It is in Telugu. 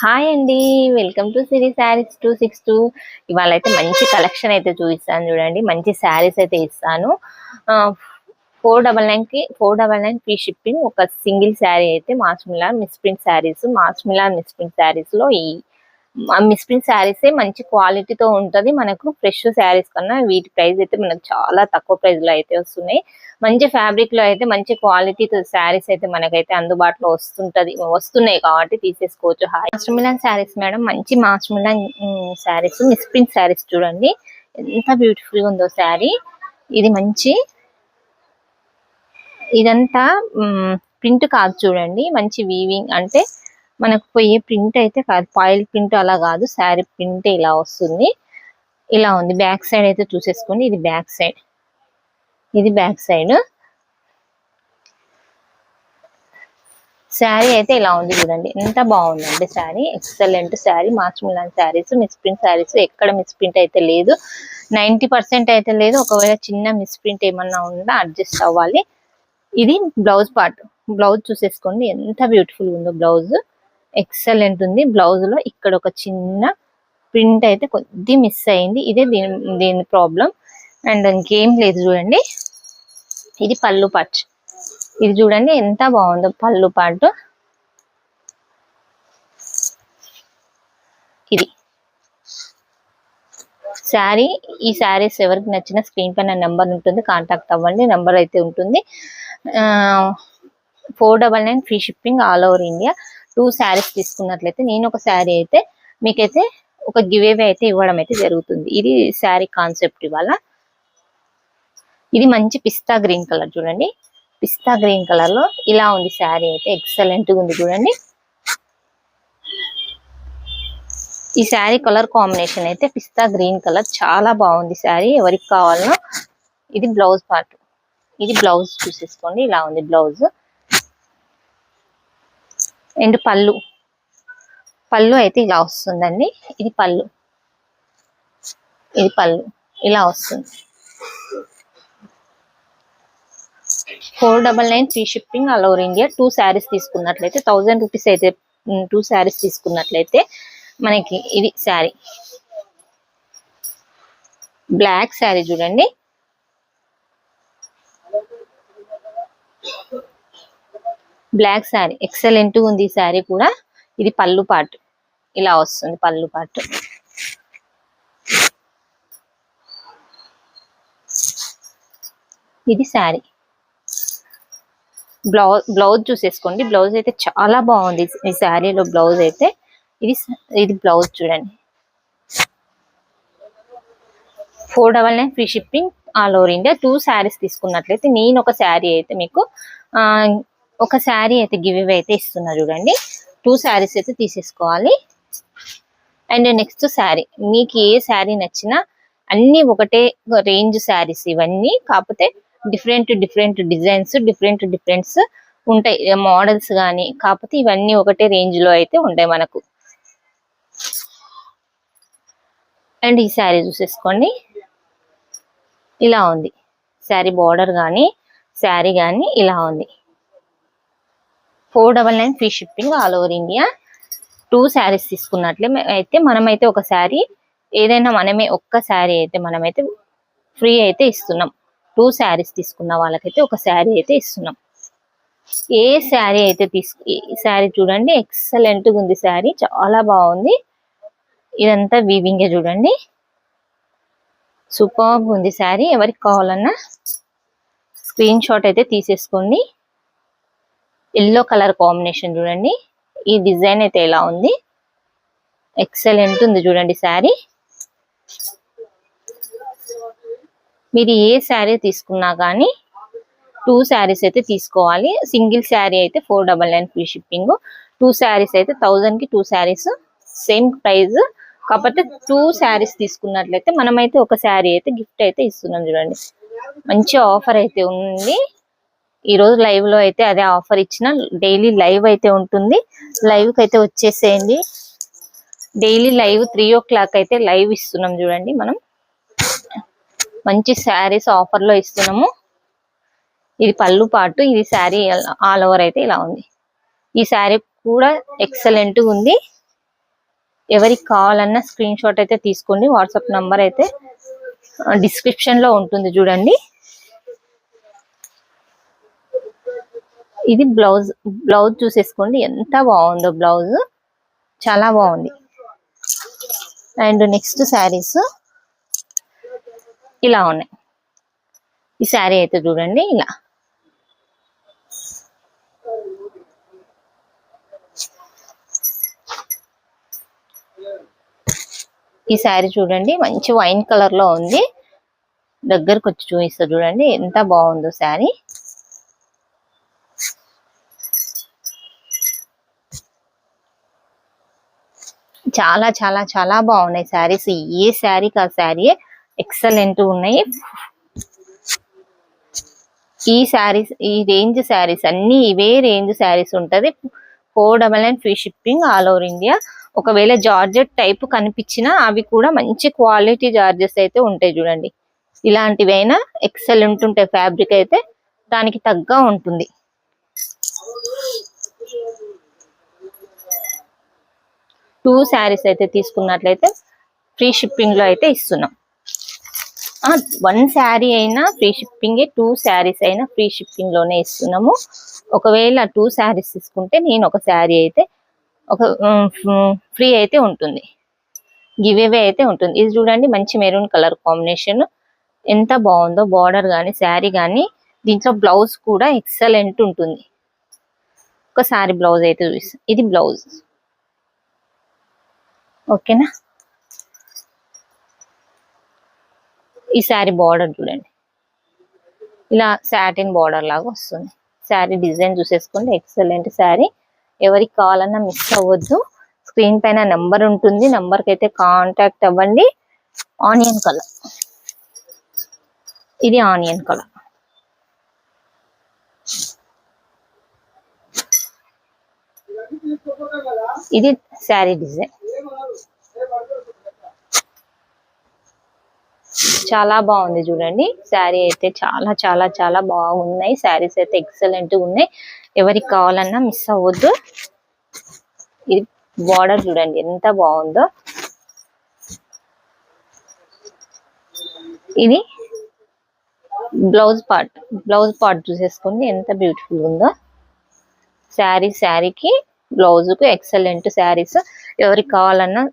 హాయ్ అండి, వెల్కమ్ టు సిరీ శారీస్ 262. ఇవాళ అయితే మంచి కలెక్షన్ అయితే చూపిస్తాను చూడండి. మంచి శారీస్ అయితే ఇస్తాను. 499కి 499 ఫ్రీ షిప్పింగ్. ఒక సింగిల్ శారీ అయితే మాస్ మిలాన్ మిస్ ప్రింట్ శారీస్. మాస్ మిలాన్ మిస్ ప్రింట్ శారీస్ లో ఈ మిస్ ప్రింట్ శారీసే మంచి క్వాలిటీతో ఉంటది. మనకు ఫ్రెష్ శారీస్ కన్నా వీటి ప్రైస్ అయితే మనకు చాలా తక్కువ ప్రైస్ లో అయితే వస్తున్నాయి. మంచి ఫ్యాబ్రిక్ లో అయితే మంచి క్వాలిటీతో శారీస్ అయితే మనకైతే అందుబాటులో వస్తున్నాయి కాబట్టి తీసేసుకోవచ్చు. మాస్టర్ మిలాన్ శారీస్ మేడం, మంచి master Milan saris, mix print saris చూడండి ఎంత బ్యూటిఫుల్ గా ఉందో శారీ. ఇది మంచి, ఇదంతా ప్రింట్ కాదు చూడండి, మంచి వీవింగ్, అంటే మనకు పోయే ప్రింట్ అయితే కాదు, ఫాయిల్ ప్రింట్ అలా కాదు, శారీ ప్రింట్ ఇలా వస్తుంది. ఇలా ఉంది. బ్యాక్ సైడ్ అయితే చూసేసుకోండి. ఇది బ్యాక్ సైడ్, ఇది బ్యాక్ సైడ్. శారీ అయితే ఇలా ఉంది చూడండి, ఎంత బాగుందండి sari. Excellent sari. Master Milan saris, mix print saris, ఎక్కడ మిస్ ప్రింట్ అయితే లేదు, 90% అయితే లేదు. ఒకవేళ చిన్న మిస్ ప్రింట్ ఏమన్నా ఉందా అడ్జస్ట్ అవ్వాలి. ఇది బ్లౌజ్ పార్ట్, బ్లౌజ్ చూసేసుకోండి ఎంత బ్యూటిఫుల్ ఉందో. బ్లౌజ్ ఎక్సలెంట్ ఉంది. బ్లౌజ్ లో ఇక్కడ ఒక చిన్న ప్రింట్ అయితే కొద్ది మిస్ అయింది, ఇదే దీని ప్రాబ్లం. అండ్ ఇంకేం లేదు చూడండి. ఇది పళ్ళు పార్ట్, ఇది చూడండి ఎంత బాగుందో పళ్ళు పార్ట్. ఇది శారీ. ఈ శారీస్ ఎవరికి నచ్చిన స్క్రీన్ పైన నెంబర్ ఉంటుంది, కాంటాక్ట్ అవ్వండి. నెంబర్ అయితే ఉంటుంది. 499 free shipping all over India. 2 saris తీసుకున్నట్లయితే నేను ఒక శారీ అయితే మీకైతే ఒక గివ్ అవే అయితే ఇవ్వడం అయితే జరుగుతుంది. ఇది శారీ కాన్సెప్ట్ ఇవాళ. ఇది మంచి పిస్తా గ్రీన్ కలర్ చూడండి, పిస్తా గ్రీన్ కలర్ లో ఇలా ఉంది శారీ అయితే. ఎక్సలెంట్ గా ఉంది చూడండి. ఈ శారీ కలర్ కాంబినేషన్ అయితే పిస్తా గ్రీన్ కలర్, చాలా బాగుంది శారీ. ఎవరికి కావాలనో. ఇది బ్లౌజ్ పార్ట్, ఇది బ్లౌజ్ చూసేసుకోండి ఇలా ఉంది బ్లౌజ్. అండ్ పళ్ళు, పళ్ళు అయితే ఇలా వస్తుందండి. ఇది పళ్ళు, ఇది పళ్ళు ఇలా వస్తుంది. 499 free shipping all over India. 2 saris తీసుకున్నట్లయితే 1000 రూపీస్ అయితే, 2 శారీస్ తీసుకున్నట్లయితే మనకి ఇది శారీ. బ్లాక్ శారీ చూడండి, బ్లాక్ శారీ ఎక్సలెంట్ ఉంది ఈ శారీ కూడా. ఇది పళ్ళు పార్ట్ ఇలా వస్తుంది, పళ్ళు పార్ట్. ఇది శారీ. బ్లౌజ్ చూసేసుకోండి. బ్లౌజ్ అయితే చాలా బాగుంది ఈ శారీలో బ్లౌజ్ అయితే. ఇది బ్లౌజ్ చూడండి. 499 free shipping all over India. 2 saris తీసుకున్నట్లయితే నేను ఒక శారీ అయితే మీకు ఒక శారీ అయితే గివ్ అవే అయితే ఇస్తున్నా చూడండి. 2 శారీస్ అయితే తీసేసుకోవాలి. అండ్ నెక్స్ట్ శారీ, మీకు ఏ శారీ నచ్చినా, అన్ని ఒకటే రేంజ్ శారీస్ ఇవన్నీ, కాకపోతే డిఫరెంట్ డిజైన్స్, డిఫరెంట్స్ ఉంటాయి మోడల్స్ కానీ, కాకపోతే ఇవన్నీ ఒకటే రేంజ్ లో అయితే ఉంటాయి మనకు. అండ్ ఈ శారీ చూసేసుకోండి ఇలా ఉంది శారీ. బార్డర్ కానీ శారీ కానీ ఇలా ఉంది. 499 free shipping all over India. 2 saris తీసుకున్నట్లే అయితే మనమైతే ఒక శారీ, ఏదైనా మనమే ఒక్క శారీ అయితే మనమైతే ఫ్రీ అయితే ఇస్తున్నాం. 2 శారీస్ తీసుకున్న వాళ్ళకైతే ఒక శారీ అయితే ఇస్తున్నాం. ఏ శారీ అయితే శారీ చూడండి ఎక్సలెంట్ గా ఉంది శారీ, చాలా బాగుంది. ఇదంతా వీవింగ్ చూడండి, సూపర్ ఉంది శారీ. ఎవరికి కావాలన్నా స్క్రీన్ షాట్ అయితే తీసేసుకోండి. ఎల్లో కలర్ కాంబినేషన్ చూడండి. ఈ డిజైన్ అయితే ఎలా ఉంది, ఎక్సలెంట్ ఉంది చూడండి శారీ. మీరు ఏ శారీ తీసుకున్నా కానీ 2 శారీస్ అయితే తీసుకోవాలి. సింగిల్ శారీ అయితే 499 ఫ్రీ షిప్పింగ్. 2 శారీస్ అయితే 1000 కి 2 శారీస్ సేమ్ ప్రైస్. కాకపోతే 2 శారీస్ తీసుకున్నట్లయితే మనమైతే ఒక శారీ అయితే గిఫ్ట్ అయితే ఇస్తున్నాం చూడండి. మంచి ఆఫర్ అయితే ఉంది. ఈ రోజు లైవ్ లో అయితే అదే ఆఫర్ ఇచ్చిన. డైలీ లైవ్ అయితే ఉంటుంది, లైవ్ కి అయితే వచ్చేసేయండి. డైలీ లైవ్ 3 o'clock అయితే లైవ్ ఇస్తున్నాం చూడండి. మనం మంచి శారీస్ ఆఫర్ లో ఇస్తున్నాము. ఇది పళ్ళు పార్ట్, ఇది శారీ ఆల్ ఓవర్ అయితే ఇలా ఉంది. ఈ శారీ కూడా ఎక్సలెంట్ ఉంది. ఎవరికి కావాలన్నా స్క్రీన్ షాట్ అయితే తీసుకోండి. వాట్సాప్ నంబర్ అయితే డిస్క్రిప్షన్ లో ఉంటుంది చూడండి. ఇది బ్లౌజ్ చూసేసుకోండి ఎంత బాగుందో. బ్లౌజ్ చాలా బాగుంది. అండ్ నెక్స్ట్ శారీస్ ఇలా ఉన్నాయి. ఈ శారీ అయితే చూడండి ఇలా. ఈ శారీ చూడండి మంచి వైన్ కలర్ లో ఉంది. దగ్గరకు వచ్చి చూపిస్తా చూడండి ఎంత బాగుందో శారీ. చాలా చాలా చాలా బాగున్నాయి శారీస్. ఏ శారీకి ఆ శారీ ఎక్సలెంట్ ఉన్నాయి. ఈ శారీస్, ఈ రేంజ్ శారీస్ అన్ని ఇవే రేంజ్ శారీస్ ఉంటది. 499 free shipping all over India. ఒకవేళ జార్జెట్ టైప్ కనిపించినా అవి కూడా మంచి క్వాలిటీ జార్జెస్ అయితే ఉంటాయి చూడండి. ఇలాంటివైనా ఎక్సలెంట్ ఉంటాయి. ఫ్యాబ్రిక్ అయితే దానికి తగ్గ ఉంటుంది. టూ శారీస్ అయితే తీసుకున్నట్లయితే ఫ్రీ షిప్పింగ్ లో అయితే ఇస్తున్నాం. 1 శారీ అయినా ఫ్రీ షిప్పింగ్, 2 శారీస్ అయినా ఫ్రీ షిప్పింగ్ లోనే ఇస్తున్నాము. ఒకవేళ 2 శారీస్ తీసుకుంటే నేను ఒక శారీ అయితే ఒక ఫ్రీ అయితే ఉంటుంది. గివ్ అవే అయితే ఉంటుంది. ఇది చూడండి మంచి మెరూన్ కలర్ కాంబినేషన్ ఎంత బాగుందో. బార్డర్ కానీ శారీ కానీ దీంట్లో బ్లౌజ్ కూడా ఎక్సలెంట్ ఉంటుంది. ఒకసారి బ్లౌజ్ అయితే చూపిస్తాను. ఇది బ్లౌజ్ ఓకేనా. ఈ శారీ బార్డర్ చూడండి ఇలా సాటిన్ బార్డర్ లాగా వస్తుంది. శారీ డిజైన్ చూసేసుకోండి ఎక్సలెంట్ శారీ. ఎవరికి కావాలన్నా మిస్ అవ్వద్దు. స్క్రీన్ పైన నెంబర్ ఉంటుంది. నెంబర్కి అయితే కాంటాక్ట్ అవ్వండి. ఆనియన్ కలర్, ఇది ఆనియన్ కలర్. ఇది శారీ డిజైన్ చాలా బాగుంది చూడండి. శారీ అయితే చాలా చాలా చాలా బాగున్నాయి. శారీస్ అయితే ఎక్సలెంట్ ఉన్నాయి. ఎవరికి కావాలన్నా మిస్ అవ్వద్దు. ఇది బార్డర్ చూడండి ఎంత బాగుందో. ఇది బ్లౌజ్ పార్ట్ చూసేసుకోండి ఎంత బ్యూటిఫుల్ ఉందో. శారీకి బ్లౌజ్ కు ఎక్సలెంట్ శారీస్. ఎవరికి కావాలన్నా